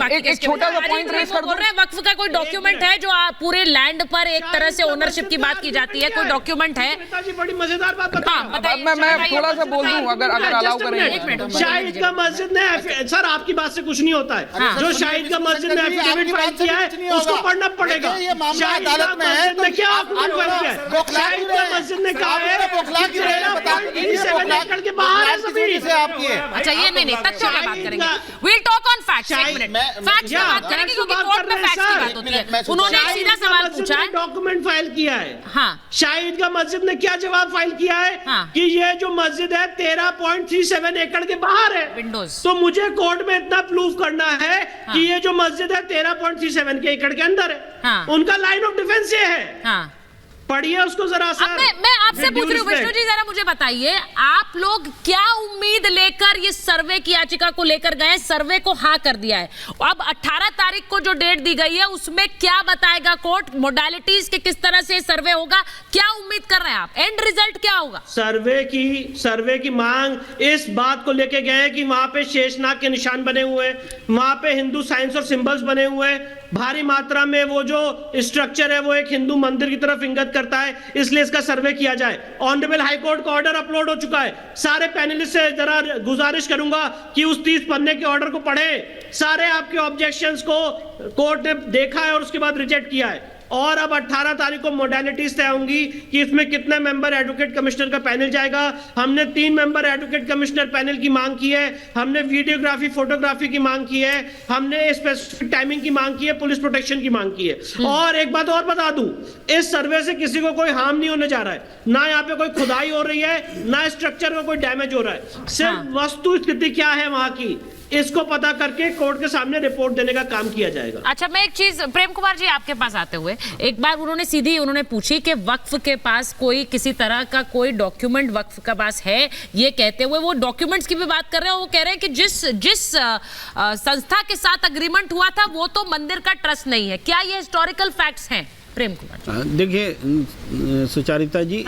एक छोटा सा पॉइंट रेज कर दूं। वक्फ का कोई डॉक्यूमेंट है जो पूरे लैंड पर एक तरह से ओनरशिप की बात की जाती है, कोई डॉक्यूमेंट है? बड़ी मजेदार बात मैं थोड़ा सा बोल दूं अगर अलाउ करें। शाहिद का मस्जिद ने, सर आपकी बात से कुछ नहीं होता है, जो शाहिद का मस्जिद ने एफिडेविट फाइल किया है उसको पढ़ना पड़ेगा। शाहिद का मस्जिद ने क्या एफिडेविट फाइल किया है? शाहिद का मस्जिद ने कहा है 13.37 एकड़ के बाहर है जमीन। अच्छा ये नहीं तथ्यों पे बात करेंगे, we'll talk on facts। एक मिनट फैक्ट्स पे बात करेंगे क्योंकि कोर्ट में फैक्ट्स की बात होती है। उन्होंने एक सीधा सवाल पूछा है, डॉक्यूमेंट फाइल किया है। हाँ शाहिद का मस्जिद ने क्या जवाब फाइल किया है? हाँ। कि ये जो मस्जिद है 13.37 एकड़ के बाहर है। विंडोज। तो मुझे कोर्ट में इतना प्रूफ करना है कि ये जो मस्जिद है 13.37 के एकड़ के अंदर है। हाँ। उनका लाइन ऑफ डिफेंस ये है। हाँ पढ़िए उसको जरा सा। मैं आपसे पूछ रही हूँ विष्णु जी, जरा मुझे बताइए आप लोग क्या उम्मीद लेकर ये सर्वे की याचिका को लेकर गए? सर्वे को हाँ कर दिया है, अब 18 तारीख को जो डेट दी गई है उसमें क्या बताएगा कोर्ट? मोडालिटीज के किस तरह से सर्वे होगा, क्या उम्मीद कर रहे हैं आप? एंड रिजल्ट क्या होगा? सर्वे की मांग इस बात को लेके गए हैं कि वहां पे शेषनाग के निशान बने हुए हैं, वहां पे हिंदू साइंस और सिंबल्स बने हुए हैं, भारी मात्रा में वो जो स्ट्रक्चर है वो एक हिंदू मंदिर की तरफ इंगित करता है, इसलिए इसका सर्वे किया जाए। ऑनरेबल हाई कोर्ट का ऑर्डर अपलोड हो चुका है। सारे पैनलिस्ट से जरा गुजारिश करूंगा कि उस 30 पन्ने के ऑर्डर को पढ़ें। सारे आपके ऑब्जेक्शंस को कोर्ट ने देखा है और उसके बाद रिजेक्ट किया है। और अब 18 तारीख को मोडालिटीज तय होंगी कि इसमें कितने मेंबर एडवोकेट कमिश्नर का पैनल जाएगा। हमने 3 मेंबर एडवोकेट कमिश्नर पैनल की मांग की है, हमने वीडियोग्राफी फोटोग्राफी की मांग की है, हमने स्पेसिफिक टाइमिंग की मांग की है, पुलिस प्रोटेक्शन की मांग की है। और एक बात और बता दूं, इस सर्वे से किसी को कोई हार्म नहीं होने जा रहा है, ना यहाँ पे कोई खुदाई हो रही है, ना स्ट्रक्चर का कोई डैमेज हो रहा है। सिर्फ वस्तु स्थिति क्या है वहां की, इसको पता करके कोर्ट के सामने रिपोर्ट देने का काम किया जाएगा। अच्छा मैं एक चीज प्रेम कुमार जी आपके पास आते हुए, एक बार उन्होंने पूछी कि वक्फ के पास कोई किसी तरह का कोई डॉक्यूमेंट वक्फ का पास है, ये कहते हुए वो डॉक्यूमेंट्स की भी बात कर रहे हैं। वो कह रहे हैं कि जिस संस्था के साथ अग्रीमेंट हुआ था वो तो मंदिर का ट्रस्ट नहीं है। क्या ये हिस्टोरिकल फैक्ट्स हैं प्रेम कुमार? देखिए सुचारिता जी,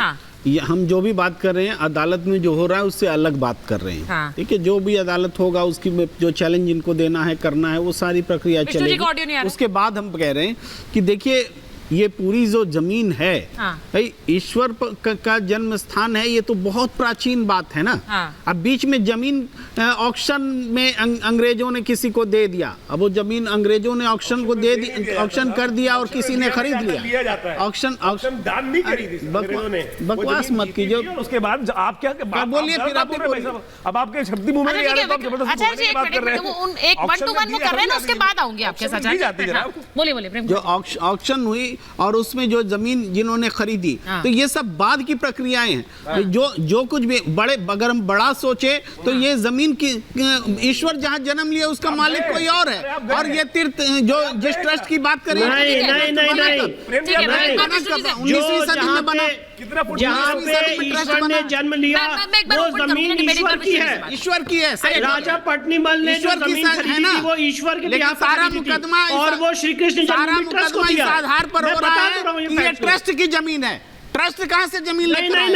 हम जो भी बात कर रहे हैं अदालत में जो हो रहा है उससे अलग बात कर रहे हैं। हाँ। ठीक है, जो भी अदालत होगा उसकी जो चैलेंज इनको देना है करना है वो सारी प्रक्रिया चलेगी। उसके बाद हम कह रहे हैं कि देखिए ये पूरी जो जमीन है भाई ईश्वर का जन्म स्थान है, ये तो बहुत प्राचीन बात है ना। अब बीच में जमीन ऑक्शन में अंग्रेजों ने किसी को दे दिया, अब वो जमीन अंग्रेजों ने ऑक्शन को दे दी, ऑक्शन कर दिया और किसी ने खरीद लिया। ऑक्शन दान नहीं खरीदी। बकवास मत कीजिए। उसके बाद आप क्या बोलिए फिर आप अब आपके शब्दी मुंह में नहीं आ रहा, आप जबरदस्ती बात कर रहे हैं। एक 1 to 1 वो कर रहे हैं ना, उसके बाद आऊंगी आपके साथ। बोलिए प्रेम। जो ऑक्शन हुई और उसमें जो जमीन जिन्होंने खरीदी, तो ये सब बाद की प्रक्रियाएं हैं। जो कुछ भी अगर हम बड़ा सोचे तो ये जमीन की ईश्वर जहां जन्म लिया उसका मालिक कोई और है, और ये तीर्थ जो जिस ट्रस्ट की बात करें 19वीं सदी में बना, जहाँ पे ईश्वर ने जन्म लिया वो जमीन ईश्वर की है। ईश्वर की है। राजा पट्नीमल ने जो जमीन खरीदी थी वो ईश्वर के लिए सारा मुकदमा और वो श्री कृष्ण जन्मभूमि ट्रस्ट को दिया। आधार पर हो रहा है ये ट्रस्ट की जमीन है। ट्रस्ट कहां से जमीन लेकर आया?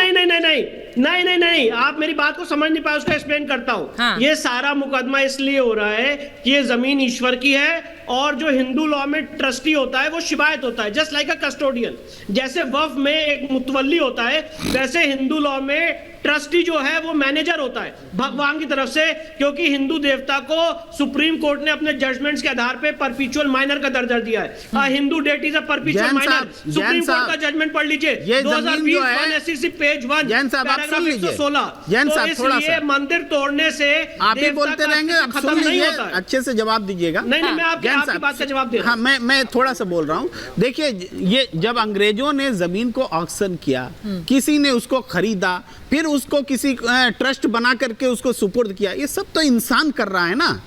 नहीं, आप मेरी बात को समझ नहीं पाए, उसका एक्सप्लेन करता हूं। ये सारा मुकदमा इसलिए हो रहा है कि ये जमीन ईश्वर की है और जो हिंदू लॉ में ट्रस्टी होता है वो शिबायत होता है, जस्ट लाइक अ कस्टोडियन। जैसे वक्फ में एक मुतवल्ली होता है वैसे हिंदू लॉ में ट्रस्टी जो है वो मैनेजर होता है भगवान की तरफ से, क्योंकि हिंदू देवता को सुप्रीम कोर्ट ने अपने जजमेंट्स के आधार पे परपिचुअल माइनर का दर्जा दिया है। हिंदू डेटीज अ परपिचुअल माइनर, सुप्रीम कोर्ट का जजमेंट पढ़ लीजिए 2020 SEC पेज 1 पैराग्राफ 116। तो इसलिए मंदिर तोड़ने से आप भी बोलते रहेंगे, अब सुन लीजिए, अच्छे से जवाब दीजिएगा। नहीं मैं आपकी बात का जवाब दे रहा हूं। हाँ, मैं थोड़ा सा बोल रहा हूँ। देखिए ये जब अंग्रेजों ने जमीन को ऑक्शन किया, किसी ने उसको खरीदा, फिर उसको किसी ट्रस्ट बना करके उसको सुपुर्द किया, ये सब तो इंसान कर रहा है ना,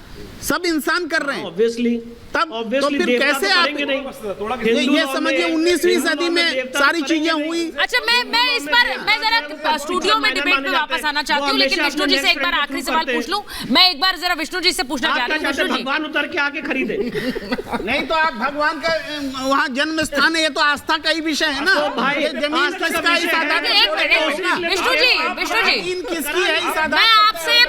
सब इंसान कर रहे हैं ऑब्वियसली। तब तो फिर कैसे आप ये समझिए 19वीं सदी में सारी चीजें हुई। अच्छा मैं इस पर मैं जरा स्टूडियो में डिबेट पे वापस आना चाहती हूँ, लेकिन विष्णु जी से एक बार आखिरी सवाल पूछ लूं। मैं एक बार जरा विष्णु जी से पूछना चाह रही हूँ। विष्णु जी, भगवान उतर के आके खरीदे नहीं तो आप भगवान का वहाँ जन्म स्थान है, ये तो आस्था का ही विषय है ना भाई। जमीन किसका है? विष्णु जी किसकी है? मैं आपसे